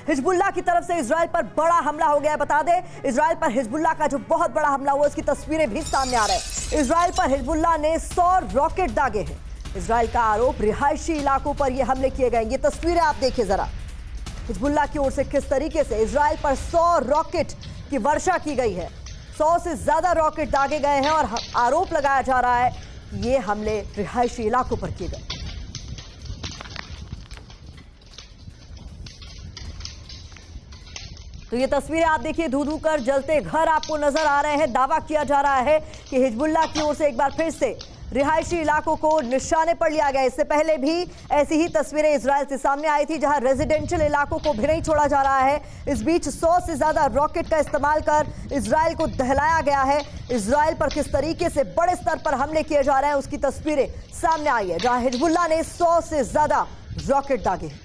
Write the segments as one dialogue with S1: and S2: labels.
S1: Hezbollah की तरफ से इजराइल पर बड़ा हमला हो गया है। बता दें, इजराइल पर हिजबुल्लाह का जो बहुत बड़ा हमला हुआ, उसकी तस्वीरें भी सामने आ रहे हैं। इजराइल पर हिजबुल्लाह ने 100 रॉकेट दागे हैं। इजराइल का आरोप, रिहायशी इलाकों पर यह हमले किए गए। ये तस्वीरें आप देखिए जरा, हिजबुल्लाह की ओर से किस तरीके से इजराइल पर 100 रॉकेट की वर्षा की गई है। 100 से ज्यादा रॉकेट दागे गए हैं और आरोप लगाया जा रहा है कि ये हमले रिहायशी इलाकों पर किए गए। तो ये तस्वीरें आप देखिए, धू धू कर जलते घर आपको नजर आ रहे हैं। दावा किया जा रहा है कि हिजबुल्लाह की ओर से एक बार फिर से रिहायशी इलाकों को निशाने पर लिया गया। इससे पहले भी ऐसी ही तस्वीरें इजराइल से सामने आई थी, जहां रेजिडेंशियल इलाकों को भी नहीं छोड़ा जा रहा है। इस बीच 100 से ज्यादा रॉकेट का इस्तेमाल कर इजराइल को दहलाया गया है। इजराइल पर किस तरीके से बड़े स्तर पर हमले किए जा रहे हैं, उसकी तस्वीरें सामने आई है, जहां हिजबुल्लाह ने 100 से ज्यादा रॉकेट दागे हैं।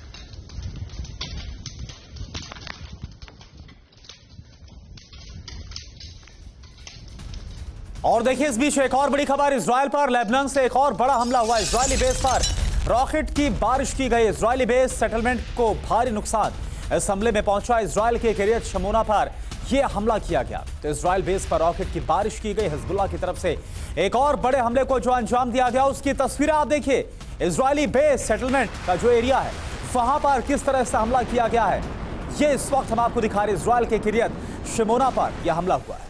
S2: और देखिए, इस बीच एक और बड़ी खबर इजराइल पर। लेबनान से एक और बड़ा हमला हुआ। इजरायली बेस पर रॉकेट की बारिश की गई। इजरायली बेस सेटलमेंट को भारी नुकसान। इस हमले में पहुंचा इजराइल के किरियत शमोना पर यह हमला किया गया। तो इजराइल बेस पर रॉकेट की बारिश की गई। हिजबुल्लाह की तरफ से एक और बड़े हमले को जो अंजाम दिया गया, उसकी तस्वीरें आप देखिए। इजरायली बेस सेटलमेंट का जो एरिया है, वहां पर किस तरह से हमला किया गया है, ये इस वक्त हम आपको दिखा रहे। इजराइल के किरियत शमोना पर यह हमला हुआ है।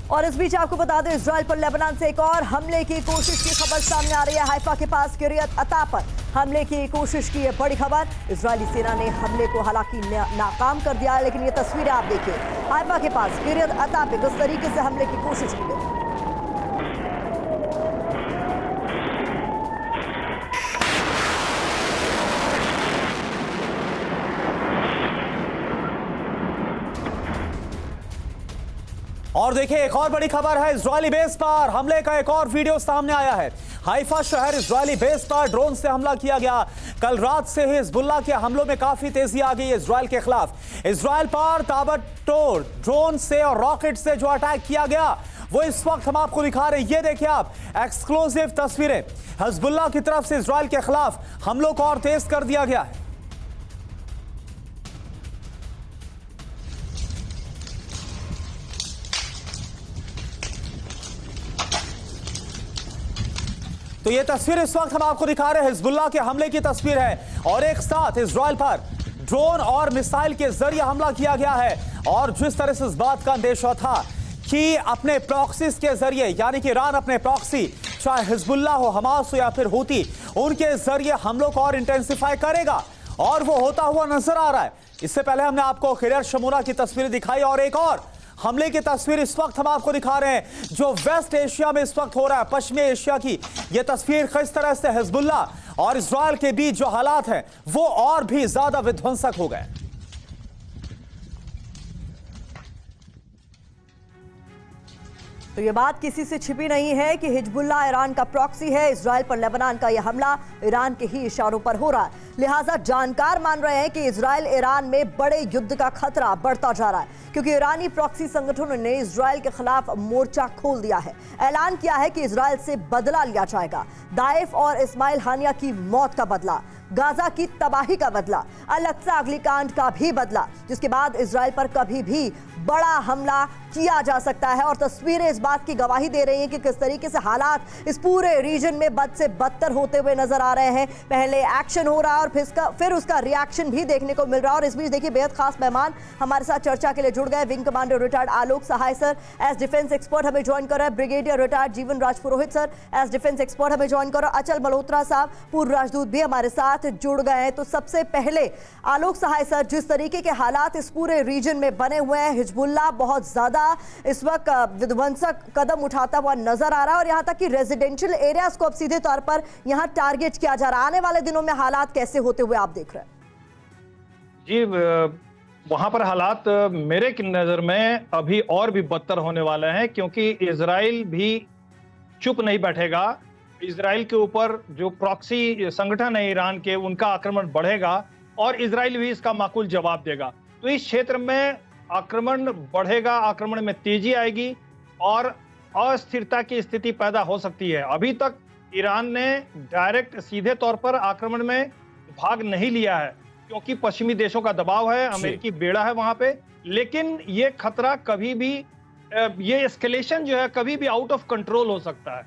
S1: और इस बीच आपको बता दें, इजराइल पर लेबनान से एक और हमले की कोशिश की खबर सामने आ रही है। हाइफा के पास किरियत अता पर हमले की कोशिश की है बड़ी खबर। इजरायली सेना ने हमले को हालांकि नाकाम कर दिया, लेकिन ये तस्वीरें आप देखिए, हाइफा के पास किरियत अता पे किस तरीके से हमले की कोशिश की गई।
S2: और देखिए, एक और बड़ी खबर है। इजरायली बेस पर हमले का एक और वीडियो सामने आया है। हाइफा शहर इजरायली बेस पर ड्रोन से हमला किया गया। कल रात से ही हिजबुल्लाह के हमलों में काफी तेजी आ गई है इजराइल के खिलाफ। इजराइल पर ताबड़तोड़ ड्रोन से और रॉकेट से जो अटैक किया गया, वो इस वक्त हम आपको दिखा रहे हैं। ये देखिए आप, एक्सक्लूसिव तस्वीरें। हिजबुल्लाह की तरफ से इजराइल के खिलाफ हमलों को और तेज कर दिया गया है। तो ये तस्वीर इस वक्त हम आपको दिखा रहे हैं, हिजबुल्लाह के हमले की तस्वीर है। और एक साथ इजराइल पर ड्रोन और मिसाइल के जरिए हमला किया गया है। और जिस तरह से इस बात का अंदेशा था कि अपने प्रॉक्सीज के जरिए, यानी कि ईरान अपने प्रॉक्सी, चाहे हिजबुल्लाह हो, हमास हो या फिर हूती, उनके जरिए हमलों को और इंटेंसिफाई करेगा, और वो होता हुआ नजर आ रहा है। इससे पहले हमने आपको किरियत शमोना की तस्वीरें दिखाई, और एक और हमले की तस्वीर इस वक्त हम आपको दिखा रहे हैं, जो वेस्ट एशिया में इस वक्त हो रहा है, पश्चिमी एशिया की यह तस्वीर। किस तरह से हिजबुल्लाह और इजराइल के बीच जो हालात हैं, वो और भी ज्यादा विध्वंसक हो गए।
S1: तो ये बात किसी से छिपी नहीं है कि हिजबुल्लाह ईरान का प्रॉक्सी है। इजराइल पर लेबनान का यह हमला ईरान के ही इशारों पर हो रहा है। लिहाजा जानकार मान रहे हैं कि इजराइल ईरान में बड़े युद्ध का खतरा बढ़ता जा रहा है, क्योंकि ईरानी प्रॉक्सी संगठनों ने इजराइल के खिलाफ मोर्चा खोल दिया है। ऐलान किया है कि इजराइल से बदला लिया जाएगा। दाइफ और इस्माइल हानिया की मौत का बदला, गाजा की तबाही का बदला, अल-अक्सा अग्निकांड का भी बदला, जिसके बाद इजराइल पर कभी भी बड़ा हमला किया जा सकता है। और तस्वीरें इस बात की गवाही दे रही हैं कि किस तरीके से हालात इस पूरे रीजन में बद से बदतर होते हुए नजर आ रहे हैं। पहले एक्शन हो रहा है और फिर उसका रिएक्शन भी देखने को मिल रहा है। और इस बीच देखिए, बेहद खास मेहमान हमारे साथ चर्चा के लिए जुड़ गए। विंग कमांडर रिटायर्ड आलोक सहाय सर एज डिफेंस एक्सपर्ट हमें ज्वाइन कर रहे हैं। ब्रिगेडियर रिटायर्ड जीवन Raj Purohit sir as defence expert हमें ज्वाइन कर रहे हैं। अचल मल्होत्रा साहब पूर्व राजदूत भी हमारे साथ जुड़ गए हैं। तो सबसे पहले आलोक सहाय सर, जिस तरीके के हालात इस पूरे रीजन में बने हुए हैं, हिजबुल्लाह बहुत ज्यादा इस वक्त विध्वंसक कदम उठाता हुआ नजर आ रहा है, और यहां तक कि रेजिडेंशियल एरियाज को अब सीधे तौर पर यहां टारगेट किया जा रहा है। आने वाले दिनों में हालात कैसे होते हुए आप देख रहे हैं?
S3: जी, वहां पर हालात मेरे की नजर में अभी और भी बदतर होने वाले हैं, क्योंकि इजराइल भी चुप नहीं बैठेगा। इजराइल के ऊपर जो प्रॉक्सी संगठन है ईरान के, उनका आक्रमण बढ़ेगा और इजराइल भी इसका माकूल जवाब देगा। तो इस क्षेत्र में आक्रमण बढ़ेगा, आक्रमण में तेजी आएगी और अस्थिरता की स्थिति पैदा हो सकती है। अभी तक ईरान ने डायरेक्ट सीधे तौर पर आक्रमण में भाग नहीं लिया है, क्योंकि पश्चिमी देशों का दबाव है, अमेरिकी बेड़ा है वहां पे। लेकिन ये खतरा कभी भी, ये एस्केलेशन जो है कभी भी आउट ऑफ कंट्रोल हो सकता है।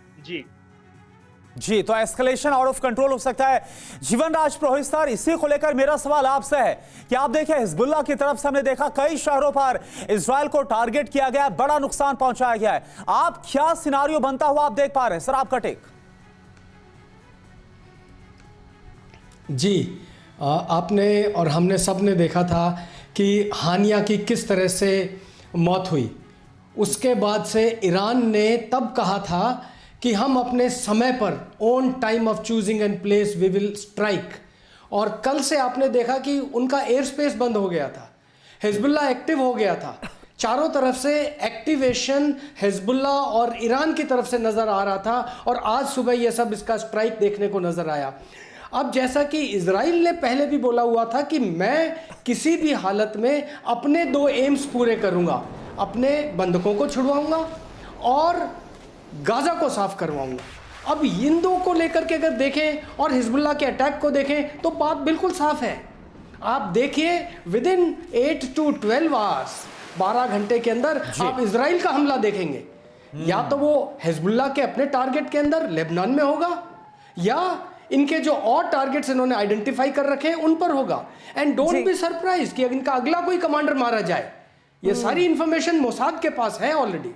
S3: जी,
S2: तो एस्केलेशन आउट ऑफ कंट्रोल हो सकता है। जीवन राज पुरोहित सर, इसी को लेकर मेरा सवाल आपसे है कि आप देखें हिजबुल्लाह की तरफ से हमने देखा कई शहरों पर इजराइल को टारगेट किया गया, बड़ा नुकसान पहुंचाया गया है। आप क्या सिनारियो बनता हुआ आप देख पा रहे हैं सर, आपका टेक?
S4: जी, आपने और हमने सब ने देखा था कि हानिया की किस तरह से मौत हुई। उसके बाद से ईरान ने तब कहा था कि हम अपने समय पर on time of choosing and place we will strike, और कल से आपने देखा कि उनका एयर स्पेस बंद हो गया था, हिजबुल्लाह एक्टिव हो गया था। चारों तरफ से एक्टिवेशन हिजबुल्लाह और ईरान की तरफ से नज़र आ रहा था, और आज सुबह यह सब इसका स्ट्राइक देखने को नज़र आया। अब जैसा कि इजराइल ने पहले भी बोला हुआ था कि मैं किसी भी हालत में अपने 2 एम्स पूरे करूंगा, अपने बंधकों को छुड़वाऊंगा और गाजा को साफ करवाऊंगा। अब इन दो को लेकर के अगर देखें और हिजबुल्लाह के अटैक को देखें तो बात बिल्कुल साफ है। आप देखिए विद इन 8 to 12 आवर्स, 12 घंटे के अंदर आप इजराइल का हमला देखेंगे। या तो वो हिजबुल्लाह के अपने टारगेट के अंदर लेबनान में होगा, या इनके जो और टारगेट्स इन्होंने आइडेंटिफाई कर रखे हैं उन पर होगा। एंड डोंट बी सरप्राइज कि इनका अगला कोई कमांडर मारा जाए। ये सारी इंफॉर्मेशन मोसाद के पास है ऑलरेडी।